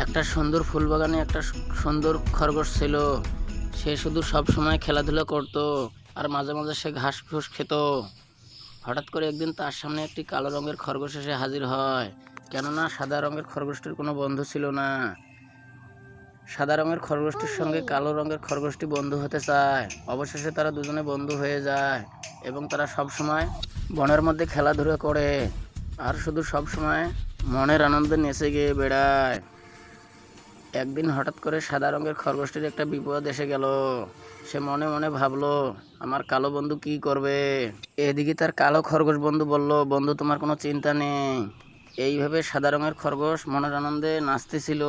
একটা সুন্দর ফুল বাগানে একটা সুন্দর খরগোশ ছিল। সে শুধু সব সময় খেলাধুলা করত আর মাঝে মাঝে সে ঘাস ফুস খেত। হঠাৎ করে একদিন তার সামনে একটি কালো রঙের খরগোশ এসে হাজির হয়। কেননা সাদা রঙের খরগোশটির কোনো বন্ধু ছিল না। সাদা রঙের খরগোশটির সঙ্গে কালো রঙের খরগোশটি বন্ধু হতে চায়। অবশেষে তারা দুজনে বন্ধু হয়ে যায় এবং তারা সব সময় বনের মধ্যে খেলাধুলা করে আর শুধু সব সময় মনের আনন্দে নেচে গিয়ে বেড়ায়। একদিন হঠাৎ করে সাদা রঙের খরগোশটির একটা বিপদ এসে গেল। সে মনে মনে ভাবলো, আমার কালো বন্ধু কি করবে। এদিকে তার কালো খরগোশ বন্ধু বলল, বন্ধু তোমার কোনো চিন্তা নেই। এইভাবে সাদা রঙের খরগোশ মনের আনন্দে নাচতেছিল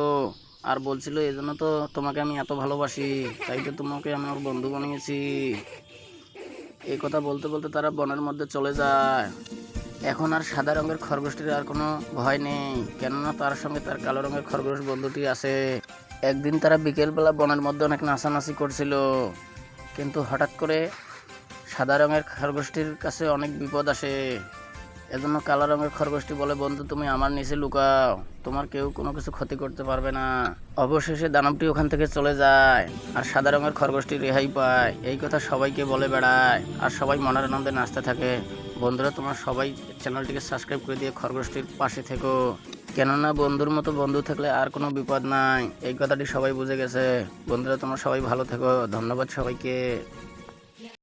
আর বলছিল, এজন্য তো তোমাকে আমি এত ভালোবাসি, তাই তো তোমাকে আমার বন্ধু বানিয়েছি। এই কথা বলতে বলতে তারা বনের মধ্যে চলে যায়। এখন আর সাদা রঙের খরগোশটির আর কোনো ভয় নেই, কেননা তার সঙ্গে তার কালো রঙের খরগোশ বন্ধুটি আছে। একদিন তারা বিকেলবেলা বনের মধ্যে অনেক নাচানাচি করছিল, কিন্তু হঠাৎ করে সাদা রঙের খরগোশটির কাছে অনেক বিপদ আসে। এজন্য কালো রঙের খরগোশটি বলে, বন্ধু তুমি আমার নিচে লুকাও, তোমার কেউ কোনো কিছু ক্ষতি করতে পারবে না। অবশেষে দানবটি ওখান থেকে চলে যায় আর সাদা রঙের খরগোশটি রেহাই পায়। এই কথা সবাইকে বলে বেড়ায় আর সবাই মনের আনন্দে নাচতে থাকে। বন্ধুরা, তোমরা সবাই চ্যানেলটিকে সাবস্ক্রাইব করে দিয়ে খরগোশটির পাশে থেকো, কেননা বন্ধুর মতো বন্ধু থাকলে আর কোনো বিপদ নাই। এই কথাটি সবাই বুঝে গেছে। বন্ধুরা, তোমরা সবাই ভালো থেকো। ধন্যবাদ সবাইকে।